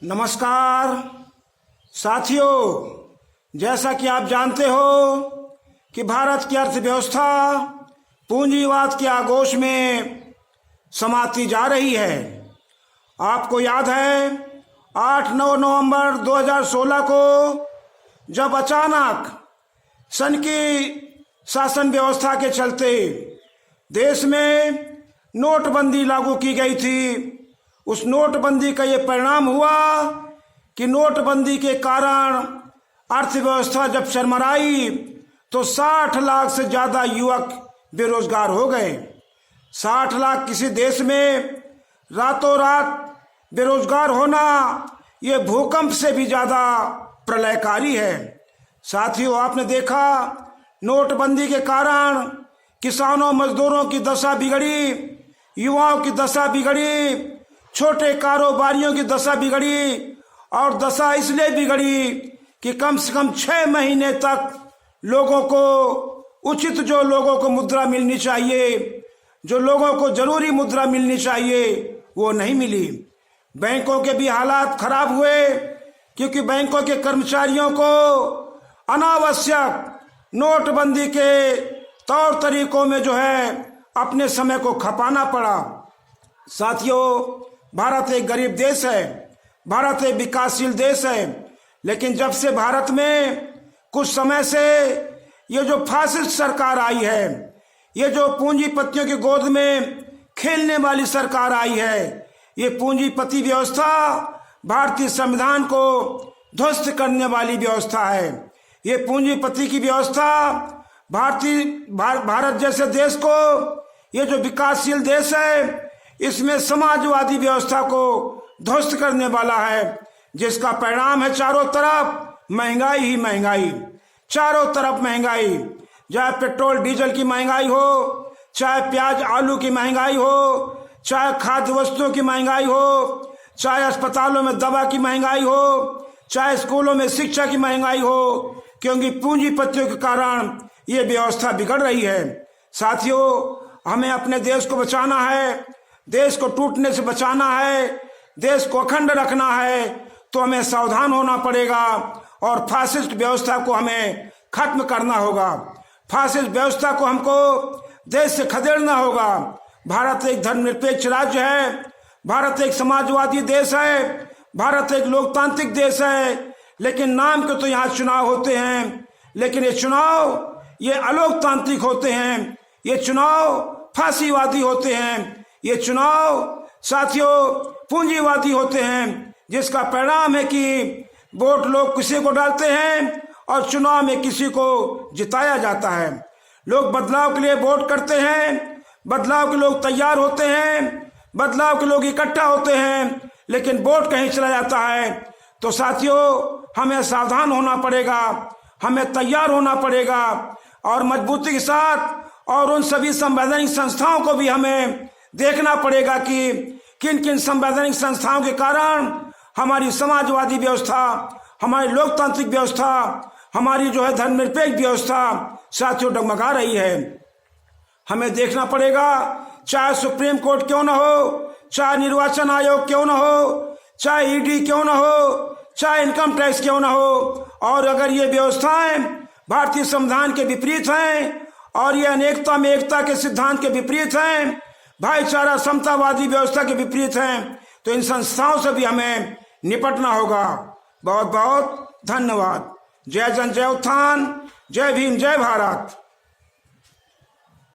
नमस्कार साथियों, जैसा कि आप जानते हो कि भारत की अर्थव्यवस्था पूंजीवाद के आगोश में समाती जा रही है। आपको याद है 8-9 नवंबर 2016 को जब अचानक सन की शासन व्यवस्था के चलते देश में नोटबंदी लागू की गई थी। उस नोटबंदी का ये परिणाम हुआ कि नोटबंदी के कारण अर्थव्यवस्था जब चरमराई तो 60 लाख से ज़्यादा युवक बेरोजगार हो गए। 60 लाख किसी देश में रातों रात बेरोजगार होना ये भूकंप से भी ज़्यादा प्रलयकारी है। साथियों, आपने देखा नोटबंदी के कारण किसानों मजदूरों की दशा बिगड़ी, युवाओं की दशा बिगड़ी, छोटे कारोबारियों की दशा बिगड़ी। और दशा इसलिए बिगड़ी कि कम से कम 6 महीने तक लोगों को उचित, जो लोगों को मुद्रा मिलनी चाहिए, जो लोगों को जरूरी मुद्रा मिलनी चाहिए, वो नहीं मिली। बैंकों के भी हालात खराब हुए क्योंकि बैंकों के कर्मचारियों को अनावश्यक नोटबंदी के तौर तरीकों में जो है अपने समय को खपाना पड़ा। साथियों, भारत एक गरीब देश है, भारत एक विकासशील देश है, लेकिन जब से भारत में कुछ समय से ये जो फासिस्ट सरकार आई है, ये जो पूंजीपतियों की गोद में खेलने वाली सरकार आई है, ये पूंजीपति व्यवस्था भारतीय संविधान को ध्वस्त करने वाली व्यवस्था है। ये पूंजीपति की व्यवस्था भारत जैसे देश को, ये जो विकासशील देश है, इसमें समाजवादी व्यवस्था को ध्वस्त करने वाला है, जिसका परिणाम है चारों तरफ महंगाई ही महंगाई, चारों तरफ महंगाई। चाहे पेट्रोल डीजल की महंगाई हो, चाहे प्याज आलू की महंगाई हो, चाहे खाद्य वस्तुओं की महंगाई हो, चाहे अस्पतालों में दवा की महंगाई हो, चाहे स्कूलों में शिक्षा की महंगाई हो, क्योंकि पूंजीपतियों के कारण ये व्यवस्था बिगड़ रही है। साथियों, हमें अपने देश को बचाना है, देश को टूटने से बचाना है, देश को अखंड रखना है, तो हमें सावधान होना पड़ेगा और फासिस्ट व्यवस्था को हमें खत्म करना होगा। फासिस्ट व्यवस्था को हमको देश से खदेड़ना होगा। भारत एक धर्मनिरपेक्ष राज्य है, भारत एक समाजवादी देश है, भारत एक लोकतांत्रिक देश है, लेकिन नाम के तो यहाँ चुनाव होते हैं, लेकिन ये चुनाव ये अलोकतांत्रिक होते हैं, ये चुनाव फांसीवादी होते हैं, ये चुनाव साथियों पूंजीवादी होते हैं, जिसका परिणाम है कि वोट लोग किसी को डालते हैं और चुनाव में किसी को जिताया जाता है। लोग बदलाव के लिए वोट करते हैं, बदलाव के लोग तैयार होते हैं, बदलाव के लोग इकट्ठा होते हैं, लेकिन वोट कहीं चला जाता है। तो साथियों, हमें सावधान होना पड़ेगा, हमें तैयार होना पड़ेगा और मजबूती के साथ, और उन सभी संवैधानिक संस्थाओं को भी हमें देखना पड़ेगा कि किन किन संवैधानिक संस्थाओं के कारण हमारी समाजवादी व्यवस्था, हमारी लोकतांत्रिक व्यवस्था, हमारी जो है धर्मनिरपेक्ष व्यवस्था साथियों डगमगा रही है। हमें देखना पड़ेगा, चाहे सुप्रीम कोर्ट क्यों न हो, चाहे निर्वाचन आयोग क्यों न हो, चाहे ईडी क्यों न हो, चाहे इनकम टैक्स क्यों न हो, और अगर ये व्यवस्थाएं भारतीय संविधान के विपरीत हैं और ये अनेकता में एकता के सिद्धांत के विपरीत हैं, भाईचारा समतावादी व्यवस्था के विपरीत हैं, तो इन संस्थाओं से भी हमें निपटना होगा। बहुत बहुत धन्यवाद। जय जन जय उत्थान, जय भीम, जय भारत।